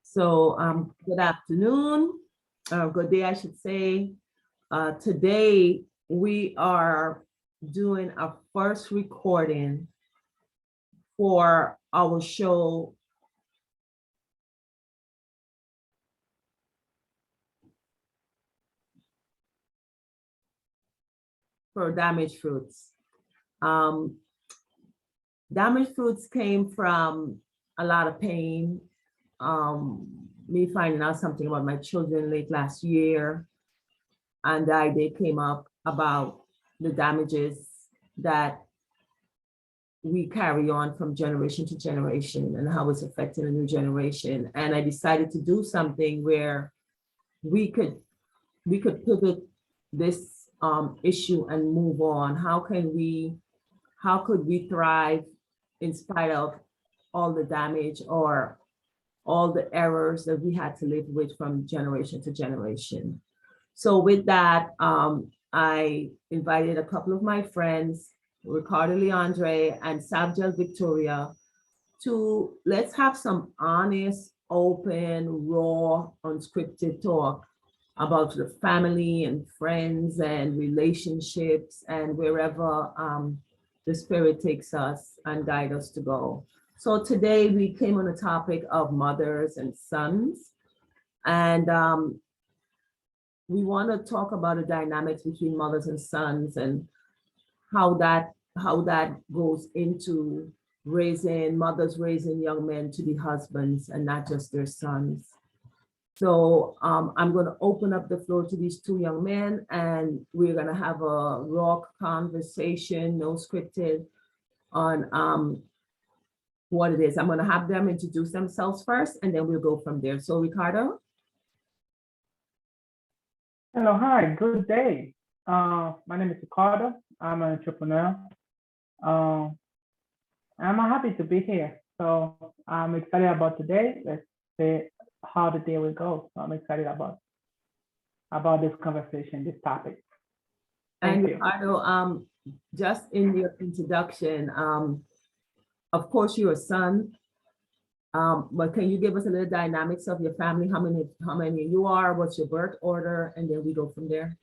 So good afternoon, good day, I should say. Today we are doing our first recording for our show for damaged fruits. Damaged fruits came from a lot of pain, me finding out something about my children late last year, and the idea came up about the damages that we carry on from generation to generation and how it's affecting the new generation. And I decided to do something where we could pivot this issue and move on. How could we thrive in spite of all the damage or all the errors that we had to live with from generation to generation? So with that, I invited a couple of my friends, Ricardo Leandre and Sabjel Victoria, to let's have some honest, open, raw, unscripted talk about the family and friends and relationships and wherever the spirit takes us and guide us to go. So today we came on the topic of mothers and sons, and we want to talk about the dynamics between mothers and sons and how that goes into mothers raising young men to be husbands and not just their sons. So I'm going to open up the floor to these two young men, and we're going to have a raw conversation, no scripted, on what it is. I'm going to have them introduce themselves first, and then we'll go from there. So Ricardo? Hello, hi, good day. My name is Ricardo. I'm an entrepreneur. I'm happy to be here. So I'm excited about today. Let's see how the day will go. So I'm excited about this conversation, this topic. And Ricardo, just in your introduction, of course you're a son, but can you give us a little dynamics of your family? How many you are? What's your birth order? And then we go from there.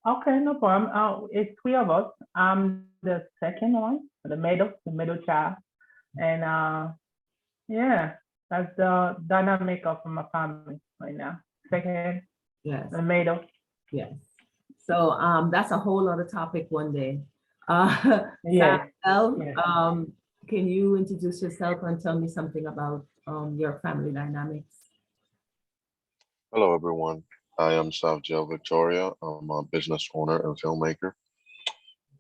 Okay, no problem. It's three of us. I'm the second one, the middle child, and yeah, that's the dynamic of my family right now. Second, yes, the middle. Yes. So that's a whole other topic one day. Yes. Yes. Can you introduce yourself and tell me something about your family dynamics? Hello, everyone. I am Selfsufficiency Victoria. I'm a business owner and filmmaker,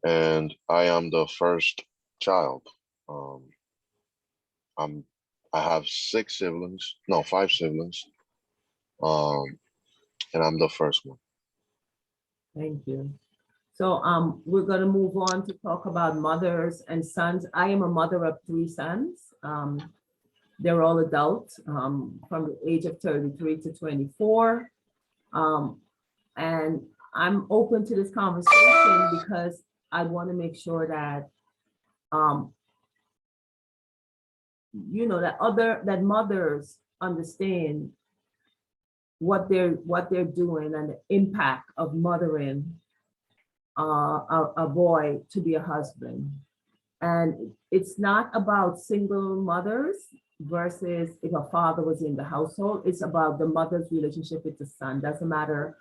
and I am the first child. I have five siblings, and I'm the first one. Thank you. So we're going to move on to talk about mothers and sons. I am a mother of three sons. They're all adults from the age of 33 to 24. And I'm open to this conversation because I want to make sure that, that mothers understand what they're doing and the impact of mothering a boy to be a husband. And it's not about single mothers versus if a father was in the household. It's about the mother's relationship with the son. Doesn't matter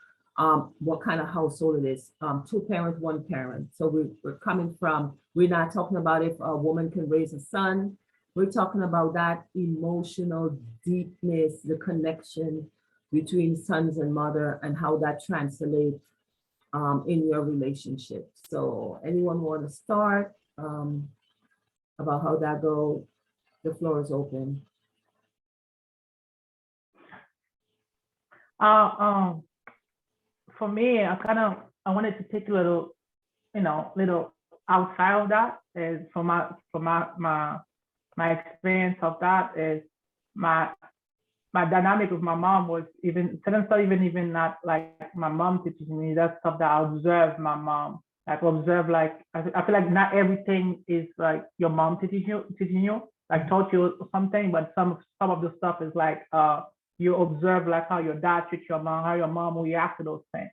what kind of household it is, two parents, one parent. So we're not talking about if a woman can raise a son. We're talking about that emotional deepness, the connection between sons and mother, and how that translates in your relationship. So anyone want to start about how that goes? The floor is open. For me, I wanted to take a little outside of that. Is for my experience of that is my dynamic with my mom was even not like my mom teaching me that stuff that I observed my mom. Like observe, like I feel like not everything is like your mom teaching you. like taught you something, but some of the stuff is like you observe like how your dad treats your mom, how your mom reacts to those things.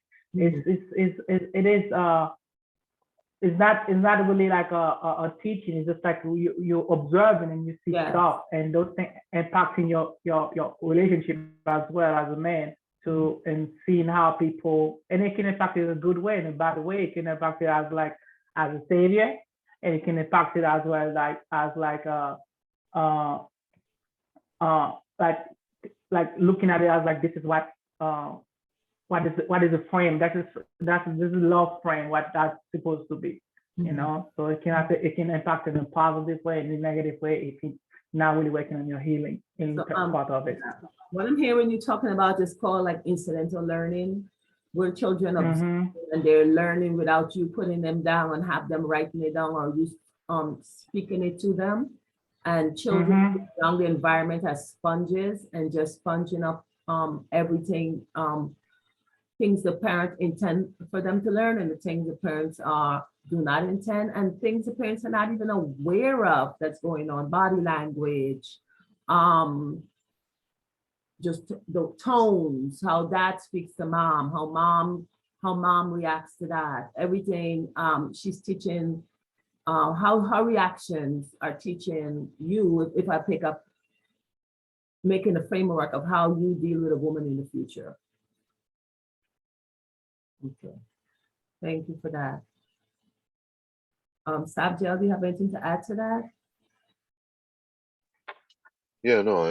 It's not really like a teaching. It's just like you observing and you see Yes. stuff, and those things impacting your relationship as well as a man to and seeing how people, and it can impact it in a good way and a bad way. It can impact it as like as a savior, and it can impact it as well like uh uh like looking at it as like this is what is a frame, this is love frame, what that's supposed to be, you know. So it can impact it in a positive way and in a negative way if it's not really working on your healing in So, part of it. what I'm hearing you talking about is called like incidental learning, where children observe and they're learning without you putting them down and have them writing it down or you speaking it to them. And children around the environment as sponges and just sponging up everything, things the parents intend for them to learn and the things the parents do not intend, and things the parents are not even aware of that's going on, body language, just the tones, how dad speaks to mom, how mom reacts to that, everything. She's teaching how her reactions are teaching you, if I pick up, making a framework of how you deal with a woman in the future. Okay, thank you for that. Sabjel, do you have anything to add to that? Yeah, no,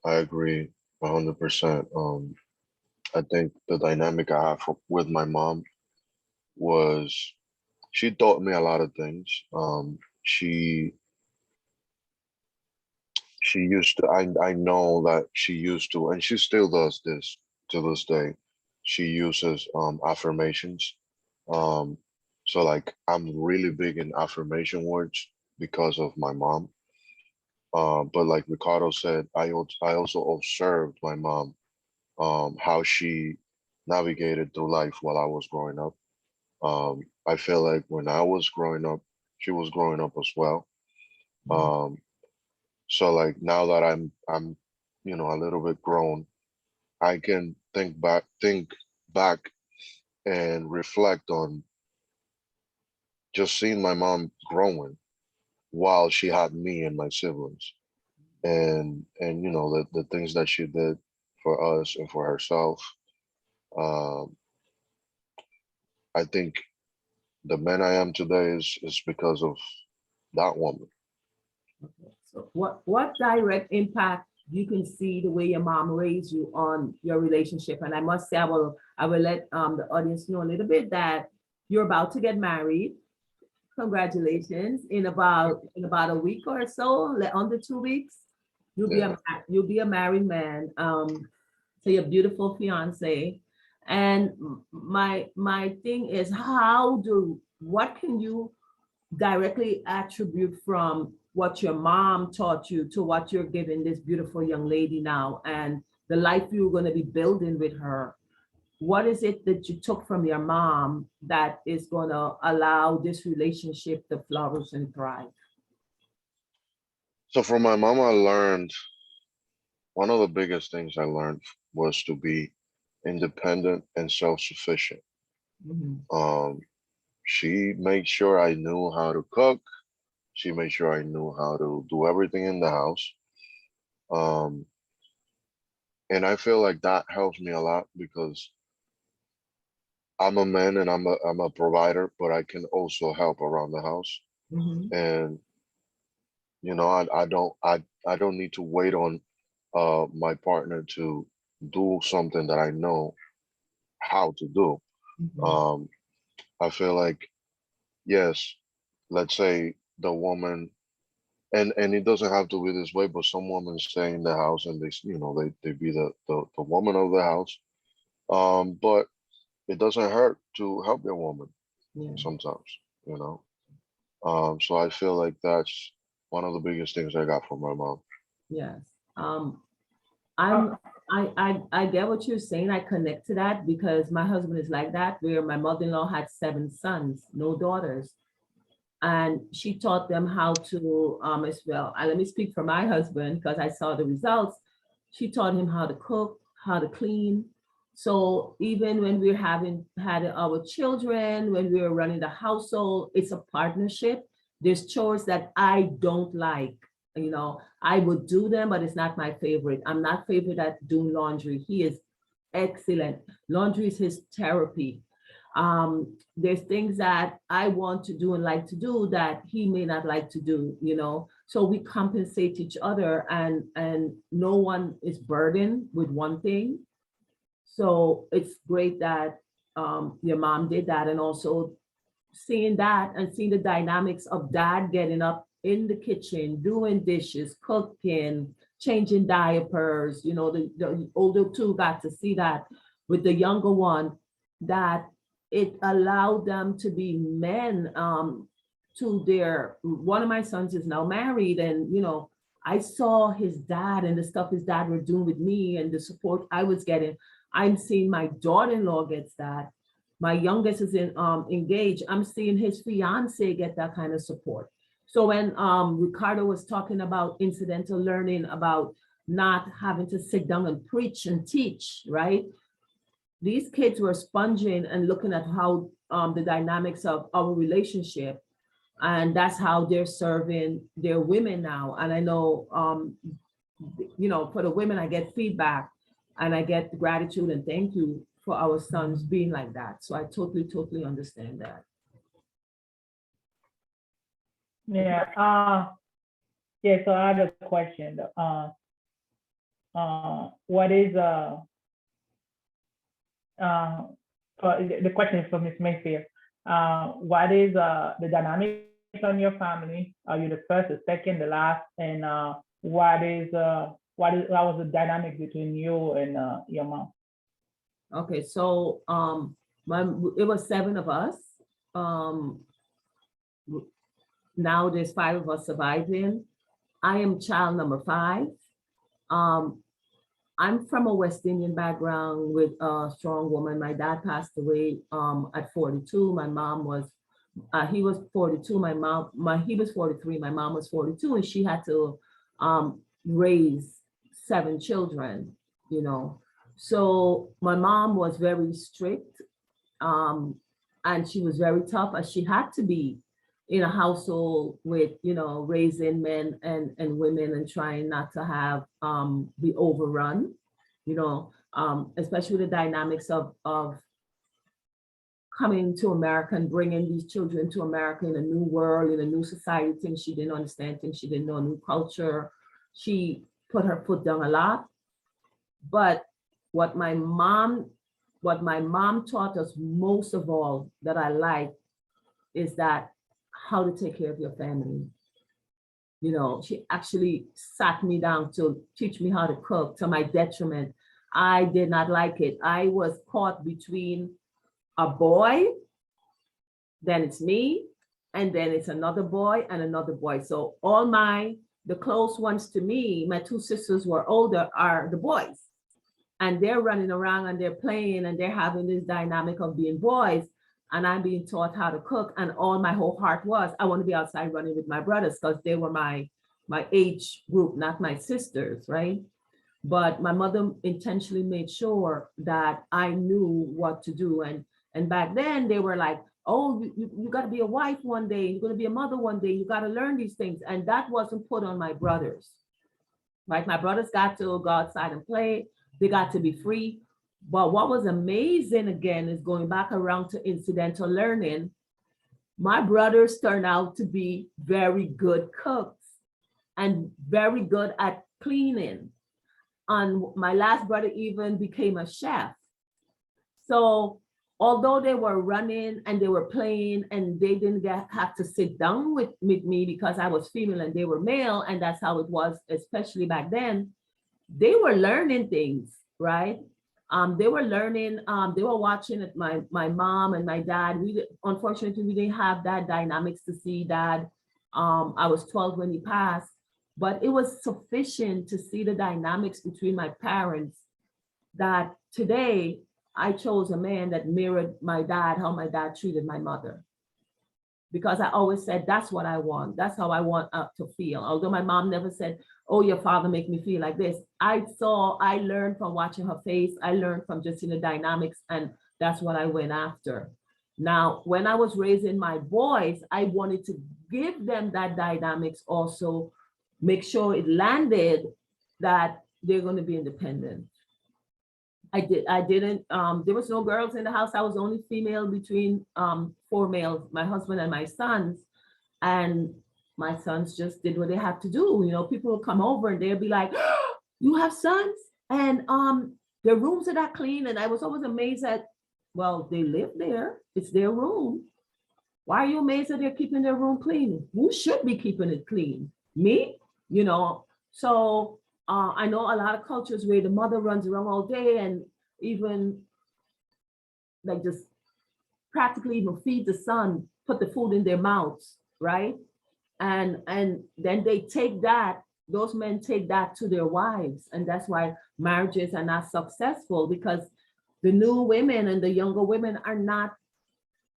I agree 100%. I think the dynamic I have with my mom was she taught me a lot of things. She used to, I know that she used to, and she still does this to this day. She uses affirmations. Um, so like I'm really big in affirmation words because of my mom. But like Ricardo said, I also observed my mom, how she navigated through life while I was growing up. I feel like when I was growing up, she was growing up as well. Um, so like now that I'm, a little bit grown, I can think back and reflect on just seeing my mom growing while she had me and my siblings, and the things that she did for us and for herself. Um, I think the man I am today is because of that woman. Okay. So what direct impact you can see the way your mom raised you on your relationship? And I must say, I will let the audience know a little bit that you're about to get married. Congratulations! In about a week or so, under 2 weeks, Yeah. you'll be a married man. To your beautiful fiance. And my thing is, what can you directly attribute from what your mom taught you to what you're giving this beautiful young lady now and the life you're going to be building with her? What is it that you took from your mom that is going to allow this relationship to flourish and thrive? So from my mom, I learned one of the biggest things I learned was to be independent and self-sufficient. Mhm. She made sure I knew how to cook. She made sure I knew how to do everything in the house. Um, and I feel like that helps me a lot because I'm a man and I'm a provider, but I can also help around the house. Mhm. And I don't need to wait on my partner to do something that I know how to do. Mhm. Um, I feel like yes, let's say the woman, and it doesn't have to be this way, but some women stay in the house and they be the woman of the house. But it doesn't hurt to help your woman Yeah. sometimes, you know. So I feel like that's one of the biggest things I got from my mom. Yes. I'm I get what you're saying. I connect to that because my husband is like that, where my mother-in-law had 7 sons, no daughters. And she taught them how to, as well, and let me speak for my husband because I saw the results. She taught him how to cook, how to clean. So even when we're had our children, when we were running the household, it's a partnership. There's chores that I don't like. I would do them, but it's not my favorite. I'm not favorite at doing laundry. He is excellent. Laundry is his therapy. There's things that I want to do and like to do that he may not like to do. So we compensate each other, and no one is burdened with one thing. So it's great that your mom did that, and also seeing that and seeing the dynamics of dad getting up in the kitchen, doing dishes, cooking, changing diapers. The older two got to see that with the younger one, that it allowed them to be men. One of my sons is now married, and I saw his dad and the stuff his dad were doing with me and the support I was getting. I'm seeing my daughter-in-law gets that. My youngest is engaged. I'm seeing his fiance get that kind of support. So when Ricardo was talking about incidental learning, about not having to sit down and preach and teach, right? These kids were sponging and looking at how the dynamics of our relationship, and that's how they're serving their women now. And I know, for the women, I get feedback and I get gratitude and thank you for our sons being like that. So I totally understand that. Yeah. Yeah. So I have a question. What is the question is for Ms. Mayfield. What is the dynamic on your family? Are you the first, the second, the last? And what was the dynamic between you and your mom? Okay, so it was 7 of us. Now there's 5 of us surviving. I am child number 5. I'm from a West Indian background with a strong woman. My dad passed away at 42. My mom was, he was 42. He was 43. My mom was 42, and she had to raise 7 children. So my mom was very strict, and she was very tough, as she had to be in a household with, raising men and women, and trying not to have be overrun, especially the dynamics of coming to America and bringing these children to America in a new world, in a new society, things she didn't understand, things she didn't know, new culture. She put her foot down a lot. But what my mom taught us most of all that I like is that how to take care of your family. She actually sat me down to teach me how to cook, to my detriment. I did not like it. I was caught between a boy, then it's me, and then it's another boy and another boy. So the close ones to me, my 2 sisters who are older, are the boys. And they're running around and they're playing and they're having this dynamic of being boys. And I'm being taught how to cook. And all my whole heart was, I want to be outside running with my brothers, because they were my age group, not my sisters, right? But my mother intentionally made sure that I knew what to do. And back then they were like, oh, you got to be a wife one day, you're going to be a mother one day, you got to learn these things. And that wasn't put on my brothers, right? My brothers got to go outside and play. They got to be free. But what was amazing, again, is going back around to incidental learning. My brothers turned out to be very good cooks and very good at cleaning. And my last brother even became a chef. So although they were running and they were playing and they didn't have to sit down with me because I was female and they were male, and that's how it was, especially back then, they were learning things, right? They were learning, they were watching it, my mom and my dad. Unfortunately, we didn't have that dynamics to see dad. I was 12 when he passed, but it was sufficient to see the dynamics between my parents, that today I chose a man that mirrored my dad, how my dad treated my mother. because I always said, that's what I want. That's how I want to feel. Although my mom never said, oh, your father make me feel like this. I learned from watching her face. I learned from just in the dynamics, and that's what I went after. Now, when I was raising my boys, I wanted to give them that dynamics also, make sure it landed that they're going to be independent. I didn't, there was no girls in the house. I was the only female between 4 males, my husband and my sons. And my sons just did what they had to do. You know, people will come over and they'll be like, oh, you have sons? And their rooms are not clean. And I was always amazed at, well, they live there. It's their room. Why are you amazed that they're keeping their room clean? Who should be keeping it clean? Me? You know, so I know a lot of cultures where the mother runs around all day and even like just practically even feed the son, put the food in their mouths, right? And then they take that, those men take that to their wives. And that's why marriages are not successful, because the new women and the younger women are not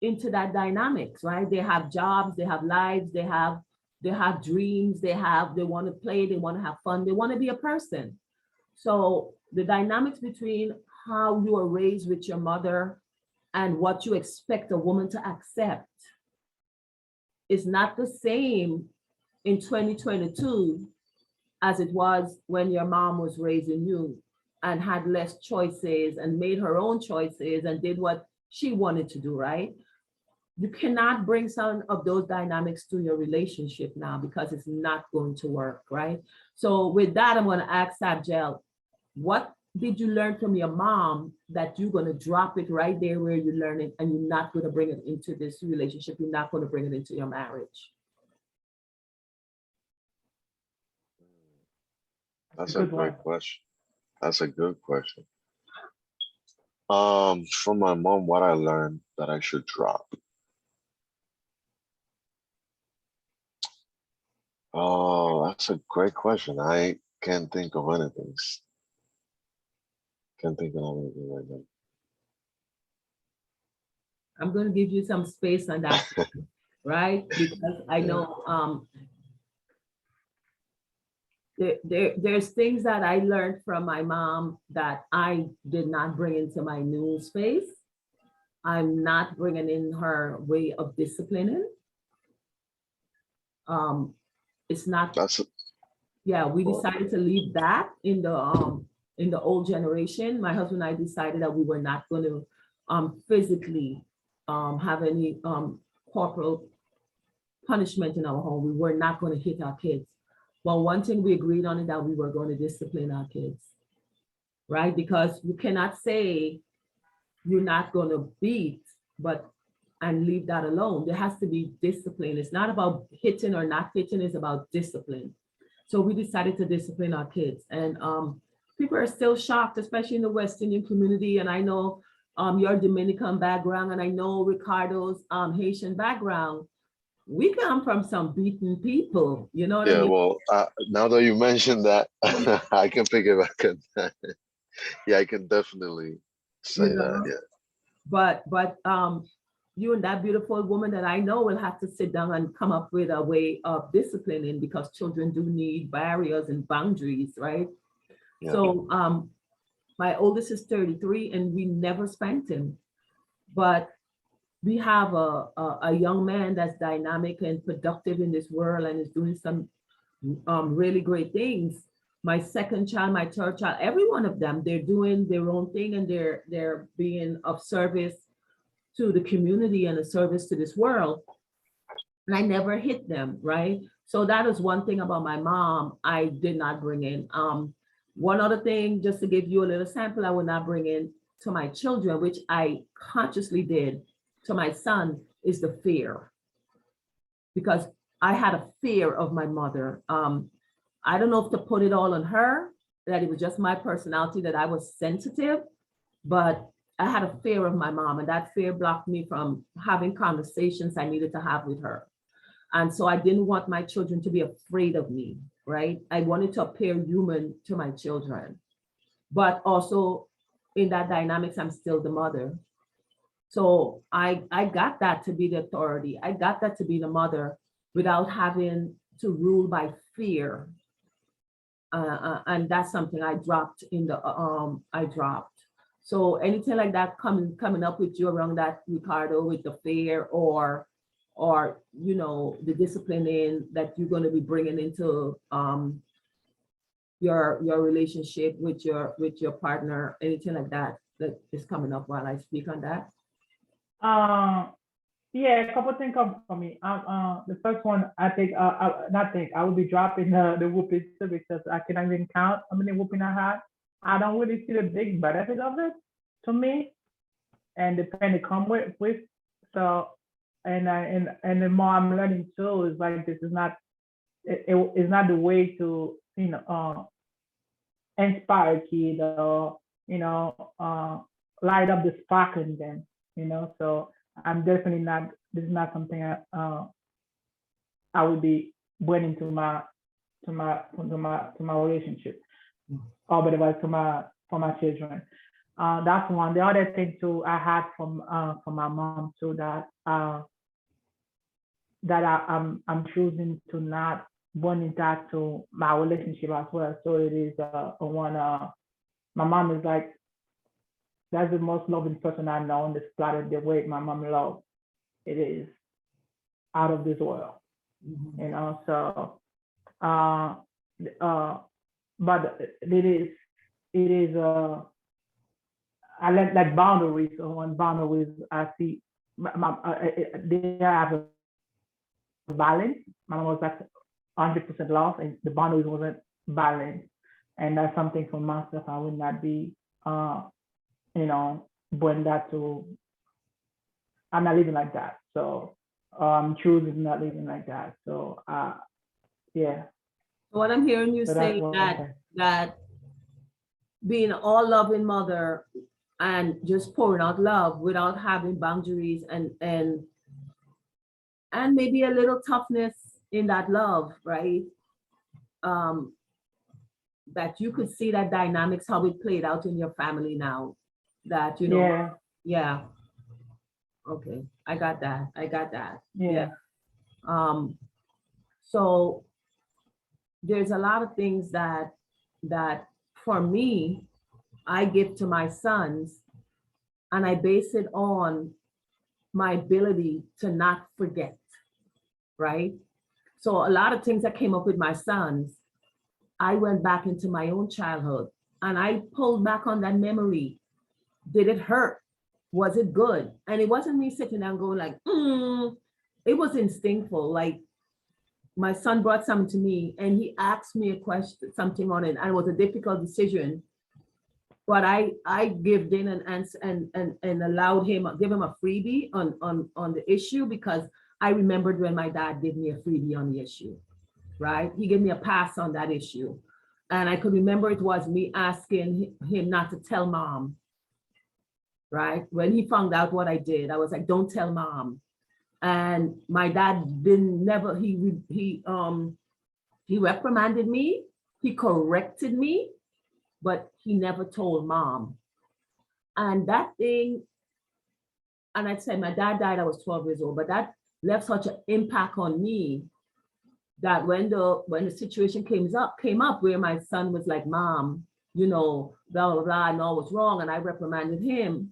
into that dynamics, right? They have jobs, they have lives, they have dreams, they want to play, they want to have fun, they want to be a person. So the dynamics between how you are raised with your mother and what you expect a woman to accept is not the same in 2022 as it was when your mom was raising you and had less choices and made her own choices and did what she wanted to do, right? You cannot bring some of those dynamics to your relationship now because it's not going to work, right? So with that, I'm going to ask Sabjel, what did you learn from your mom that you're going to drop it right there where you learn it, and you're not going to bring it into this relationship? You're not going to bring it into your marriage? That's a great question. That's a good question. From my mom, what I learned that I should drop. Oh, that's a great question. I can't think of anything. Can't think of anything right now. I'm going to give you some space on that, right? Because I know there's things that I learned from my mom that I did not bring into my new space. I'm not bringing in her way of disciplining. It's not. Yeah, we decided to leave that in the old generation. My husband and I decided that we were not going to physically have any corporal punishment in our home. We were not going to hit our kids. Well, one thing we agreed on is that we were going to discipline our kids, right? Because you cannot say you're not going to beat, and leave that alone. There has to be discipline. It's not about hitting or not hitting, it's about discipline. So we decided to discipline our kids. And people are still shocked, especially in the West Indian community. And I know your Dominican background, and I know Ricardo's Haitian background. We come from some beaten people, you know what I mean? Well, now that you mentioned that, I can pick it back up. Yeah, I can definitely say that, yeah. But you and that beautiful woman that I know will have to sit down and come up with a way of disciplining, because children do need barriers and boundaries, right? Yeah. So my oldest is 33 and we never spanked him, but we have a young man that's dynamic and productive in this world and is doing some really great things. My second child, my third child, every one of them, they're doing their own thing, and they're being of service to the community and a service to this world. And I never hit them, right? So that is one thing about my mom I did not bring in. One other thing, just to give you a little sample, I would not bring in to my children, which I consciously did to my son, is the fear. Because I had a fear of my mother. I don't know if to put it all on her, that it was just my personality, that I was sensitive, but I had a fear of my mom, and that fear blocked me from having conversations I needed to have with her. And so I didn't want my children to be afraid of me, right? I wanted to appear human to my children, but also in that dynamics, I'm still the mother. So I got that to be the authority. I got that to be the mother without having to rule by fear. And that's something I dropped I dropped. So anything like that coming up with you around that, Ricardo, with the fear or the disciplining that you're going to be bringing into your relationship with your partner, anything like that that is coming up while I speak on that? Yeah, a couple things come for me. The first one, I think, I will be dropping the whooping too, because I cannot even count how many whooping I had. I don't really see the big benefit of it to me, and the pain it come with. So, and the more I'm learning too, is like this is not it's not the way to inspire kid, or light up the spark in them. So I'm definitely not. This is not something I would be bringing to my relationship, or whatever, for my children. That's one. The other thing too I had from my mom too, that I'm choosing to not bring that to my relationship as well. So it is one. My mom is like, that's the most loving person I know on this planet. The way my mom loves, it is out of this world. So but it is I like boundaries. On boundaries, I see they have a balance. My mom was like 100% love, and the boundaries wasn't balanced. And that's something for myself I would not be bring that to. I'm not living like that. So I'm choosing not living like that. So yeah. What I'm hearing you So say that being all loving mother and just pouring out love without having boundaries and maybe a little toughness in that love, right? That you could see that dynamics, how it played out in your family now. That yeah. Okay, I got that. Yeah. So there's a lot of things that for me, I give to my sons, and I base it on my ability to not forget, right? So a lot of things that came up with my sons, I went back into my own childhood and I pulled back on that memory. Did it hurt? Was it good? And it wasn't me sitting down going like, it was instinctful. Like my son brought something to me and he asked me a question, something on it, and it was a difficult decision. But I gave in an answer and allowed him, give him a freebie on the issue, because I remembered when my dad gave me a freebie on the issue, right? He gave me a pass on that issue. And I could remember it was me asking him not to tell mom, right? When he found out what I did, I was like, don't tell mom. And my dad he reprimanded me, he corrected me, but he never told mom. And that thing, and I'd say my dad died, I was 12 years old, but that left such an impact on me that when the situation came up where my son was like, mom, blah, blah, blah, I know I was wrong, and I reprimanded him,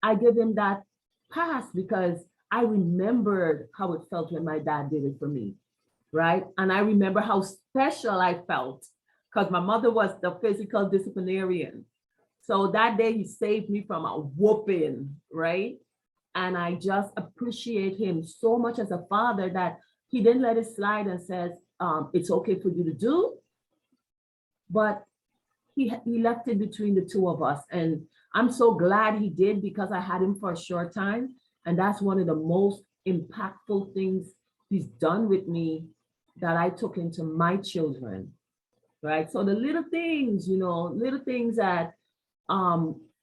I give him that pass because I remembered how it felt when my dad did it for me, right? And I remember how special I felt because my mother was the physical disciplinarian. So that day he saved me from a whooping, right? And I just appreciate him so much as a father that he didn't let it slide and says, it's okay for you to do, but he left it between the two of us. And I'm so glad he did, because I had him for a short time. And that's one of the most impactful things he's done with me that I took into my children, right? So the little things, little things that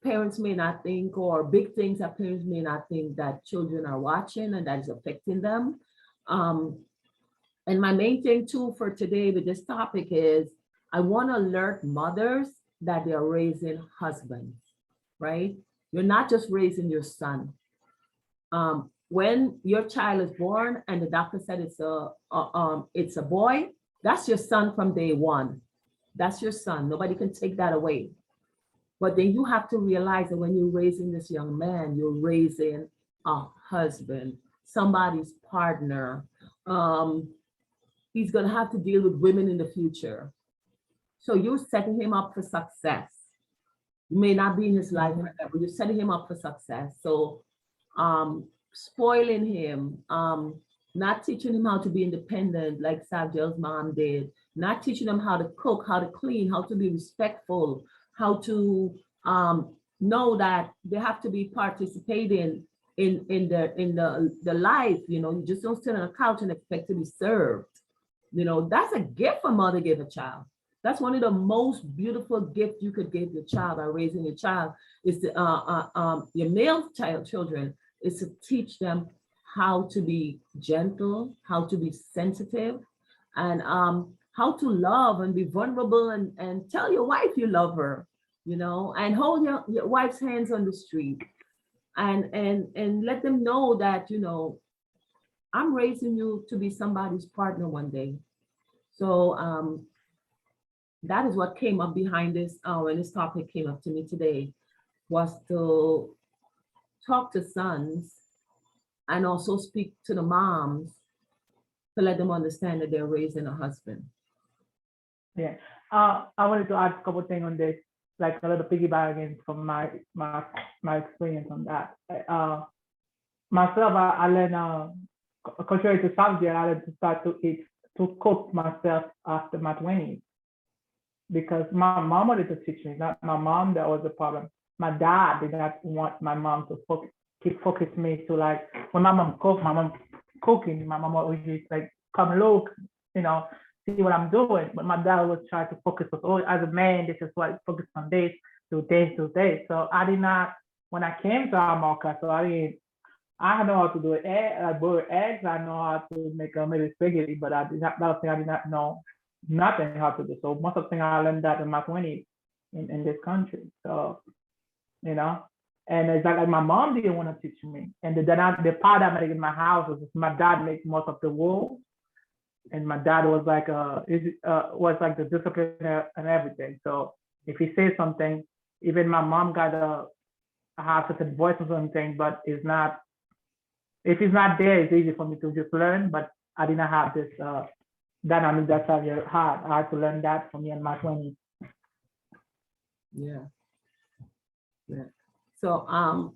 parents may not think, or big things that parents may not think that children are watching and that is affecting them. And my main thing too for today with this topic is I want to alert mothers that they're raising husbands, right? You're not just raising your son. When your child is born and the doctor said it's a boy, that's your son from day one. That's your son. Nobody can take that away. But then you have to realize that when you're raising this young man, you're raising a husband, somebody's partner. He's going to have to deal with women in the future. So you're setting him up for success. You may not be in his life forever, but you're setting him up for success. So spoiling him, not teaching him how to be independent like Savjel's mom did, not teaching him how to cook, how to clean, how to be respectful, how to know that they have to be participating in the life. You just don't sit on a couch and expect to be served. That's a gift a mother gave a child. That's one of the most beautiful gifts you could give your child by raising your child, is to, your male children, is to teach them how to be gentle, how to be sensitive, and how to love and be vulnerable, and tell your wife you love her, and hold your wife's hands on the street, and let them know that, I'm raising you to be somebody's partner one day. So that is what came up behind this, when this topic came up to me today, was to talk to sons and also speak to the moms to let them understand that they're raising a husband. Yeah, I wanted to add a couple things on this, like a little piggyback from my experience on that. Myself, I learned, contrary to Savjel, I learned to start to cook myself after my 20s, because my mom wanted to teach me. Not my mom, that was the problem. My dad did not want my mom to keep focusing me to, like, when my mom cooking, my mom always like, come look, see what I'm doing. But my dad was trying to focus on, oh, as a man, this is what, focus on this, do this, do this. So I did not, when I came to America, so I know how to do boil eggs. I know how to make maybe spaghetti, but I did not know nothing how to do. So most of the things I learned that in my 20s in this country. So, and it's like my mom didn't want to teach me. And the part I made in my house was my dad made most of the rules. And my dad was like the discipline and everything. So if he says something, even my mom got have such a voice or something, but if he's not there, it's easy for me to just learn. But I didn't have this dynamic that's hard. I had to learn that for me in my 20s. Yeah. So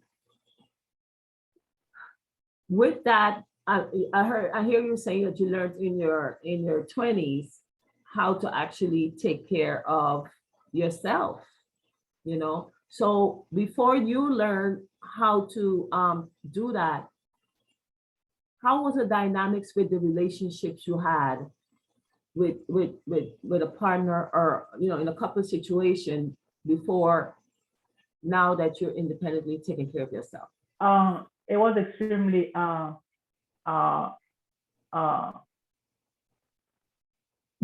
with that, I hear you saying that you learned in your 20s how to actually take care of yourself, So before you learned how to do that, how was the dynamics with the relationships you had with a partner, or in a couple situation before now that you're independently taking care of yourself? It was extremely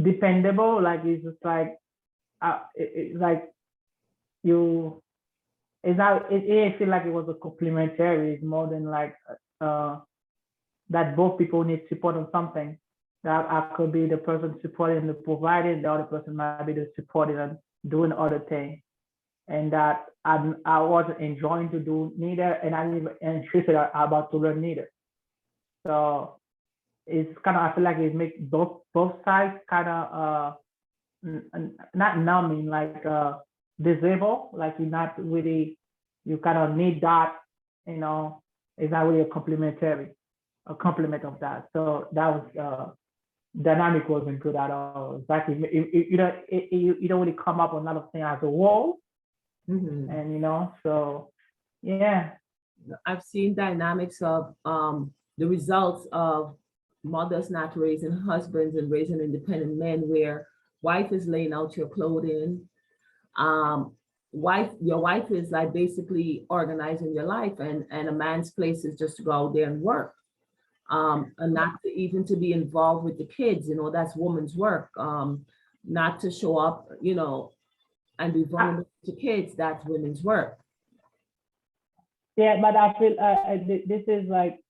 dependable. Like, it's just like it's like you. It's not. It feel like it was a complementary. It's more than like that both people need support on something. That I could be the person supporting the providing, the other person might be the supporting and doing other things, and that I wasn't enjoying to do neither, and I didn't even interested about to learn neither. So it's kind of, I feel like it makes both sides kind of not numbing, like disabled, like you're not really, you kind of need that, it's not really a complement of that. So that was dynamic wasn't good at all. Exactly, you don't really come up with a lot of things as a whole, and so yeah. I've seen dynamics of the results of mothers not raising husbands and raising independent men, where wife is laying out your clothing. Your wife is like basically organizing your life, and a man's place is just to go out there and work. And not even to be involved with the kids, that's woman's work. Not to show up, and be vulnerable to kids, that's women's work. Yeah, but I feel this is like,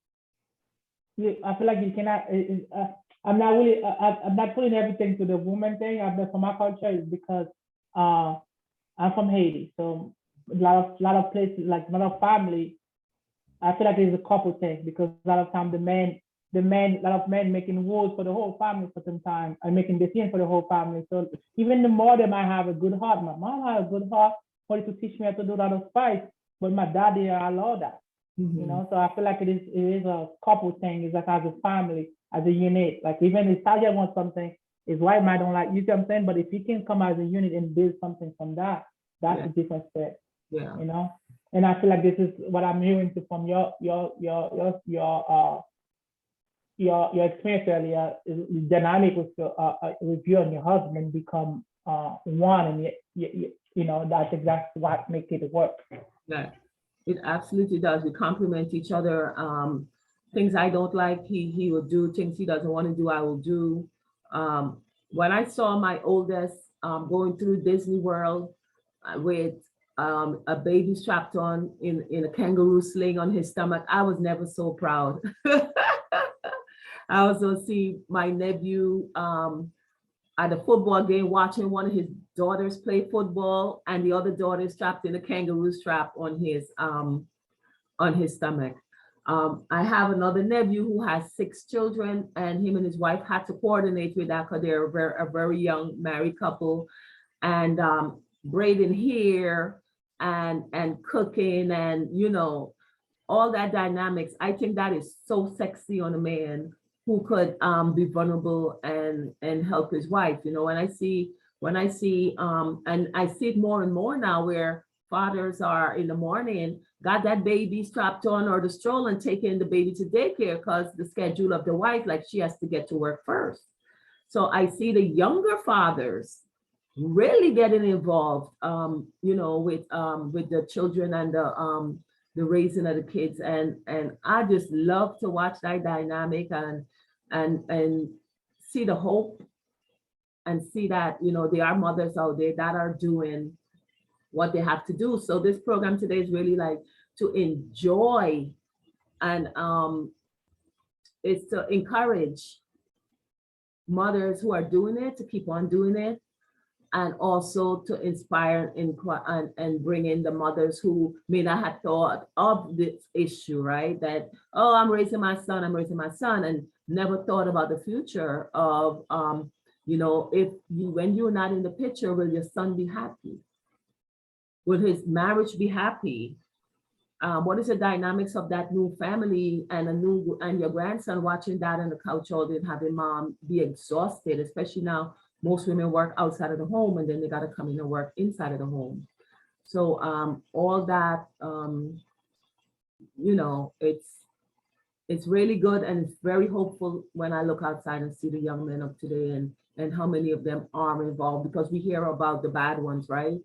I feel like you cannot. I'm not really. I'm not putting everything to the woman thing. For my culture is because uh, I'm from Haiti, so a lot of places, like a lot of family, I feel like it's a couple thing because a lot of time a lot of men making rules for the whole family for some time and making decisions for the whole family. So even the mother might have a good heart. My mom had a good heart, wanted to teach me how to do a lot of spice, but my dad didn't allow that. Mhm. So I feel like it is a couple thing. It's like as a family, as a unit. Like even if Taja wants something, his wife might don't like, you see what I'm saying? But if he can come as a unit and build something from that, that's Yeah. a different step, Yeah. you know. And I feel like this is what I'm hearing from your experience earlier. Is the dynamic with you and your husband become one, and that's exactly what makes it work. Yeah. It absolutely does. We complement each other. Things I don't like, he will do. Things he doesn't want to do, I will do. When I saw my oldest going through Disney World with a baby strapped on in a kangaroo sling on his stomach, I was never so proud. I also see my nephew at a football game watching one of his daughters play football, and the other daughter strapped in a kangaroo strap on his stomach. I have another nephew who has 6 children, and him and his wife had to coordinate with that because they're a very young married couple, and braiding hair and cooking and all that dynamics. I think that is so sexy on a man who could be vulnerable and help his wife. And I see it more and more now where fathers are in the morning, got that baby strapped on or the stroller and taking the baby to daycare because the schedule of the wife, like she has to get to work first. So I see the younger fathers really getting involved, with the children and the raising of the kids, and I just love to watch that dynamic and see the hope and see that there are mothers out there that are doing what they have to do. So this program today is really like to enjoy and it's to encourage mothers who are doing it to keep on doing it, and also to inspire and bring in the mothers who may not have thought of this issue, right? That, oh, I'm raising my son, and never thought about the future of, if when you're not in the picture, will your son be happy? Will his marriage be happy? What is the dynamics of that new family and your grandson watching dad on the couch all day and having mom be exhausted, especially now most women work outside of the home and then they got to come in and work inside of the home. So all that, it's really good, and it's very hopeful when I look outside and see the young men of today and how many of them are involved, because we hear about the bad ones, right?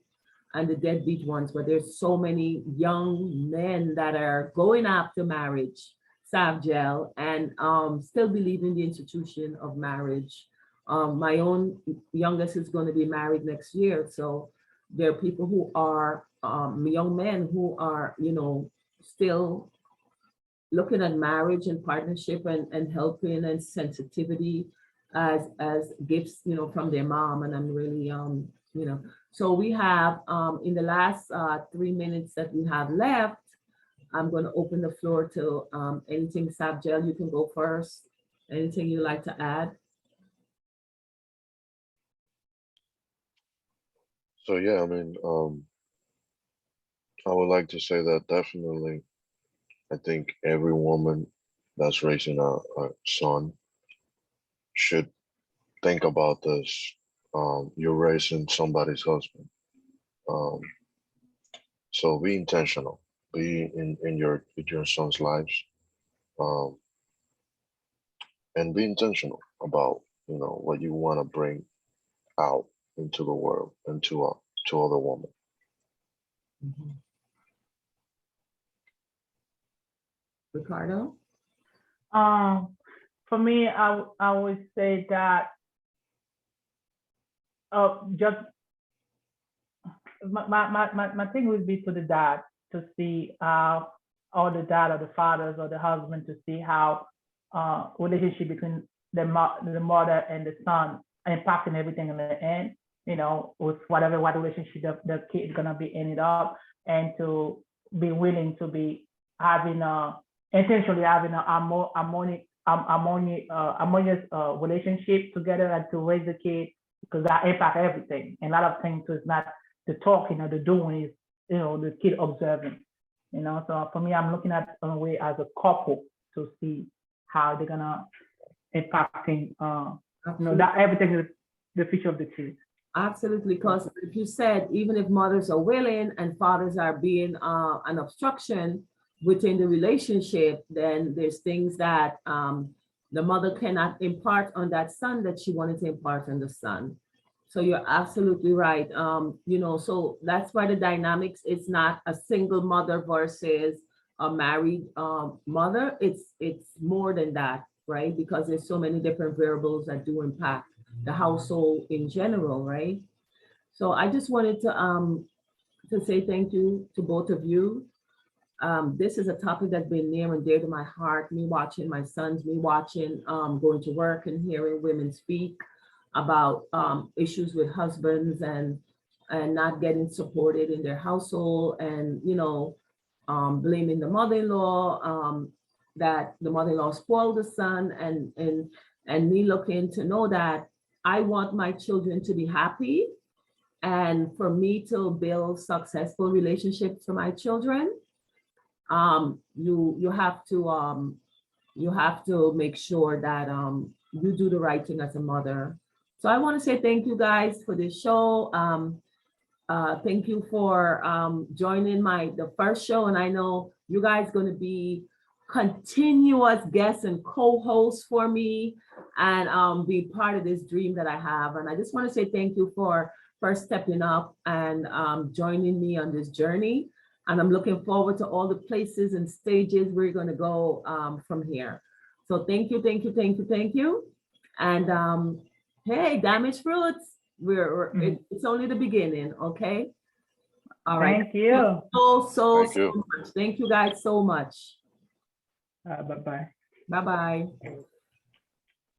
And the deadbeat ones, but there's so many young men that are going after marriage, Savgel, and still believe in the institution of marriage. My own youngest is going to be married next year, so there are people who are young men who are, still looking at marriage and partnership and helping and sensitivity as gifts, from their mom. And I'm really, so we have in the last 3 minutes that we have left, I'm going to open the floor to anything. Sabjel, you can go first. Anything you'd like to add? So yeah, I mean, I would like to say that definitely, I think every woman that's raising a son should think about this. You're raising somebody's husband. Um, so be intentional. Be in your son's lives. Um, and be intentional about what you want to bring out into the world and to other women. Mhm. Ricardo? For me, I would say that just my thing would be to the dad to see or the dad or the fathers or the husband to see how relationship between the mother and the son impacting everything in the end, you know, with what relationship the kid is gonna be ended up, and to be willing to be having intentionally having a harmonious relationship together, and to raise the kid, because that impact everything. And a lot of things is not the talking or the doing, is, you know, the kid observing. You know, so for me, I'm looking at a way as a couple to see how they're gonna impacting you know, that everything is the future of the kids. Absolutely, because if you said, even if mothers are willing and fathers are being an obstruction within the relationship, then there's things that the mother cannot impart on that son that she wanted to impart on the son. So you're absolutely right. You know, so that's why the dynamics is not a single mother versus a married mother. It's more than that, right? Because there's so many different variables that do impact the household in general, right? So I just wanted to say thank you to both of you. This is a topic that's been near and dear to my heart. Me watching my sons, me watching going to work and hearing women speak about issues with husbands and not getting supported in their household, and you know, blaming the mother-in-law, that the mother-in-law spoiled the son, and me looking to know that I want my children to be happy, and for me to build successful relationships for my children. You have to make sure that you do the right thing as a mother. So I want to say thank you guys for this show. Thank you for joining the first show, and I know you guys going to be continuous guests and co-hosts for me, and be part of this dream that I have. And I just want to say thank you for stepping up and joining me on this journey. And I'm looking forward to all the places and stages we're going to go from here. So thank you, thank you, thank you, thank you. And hey, damaged fruits, it's only the beginning, okay? All right. Thank you. So Thank you. much. Thank you guys so much. Bye-bye. Bye-bye.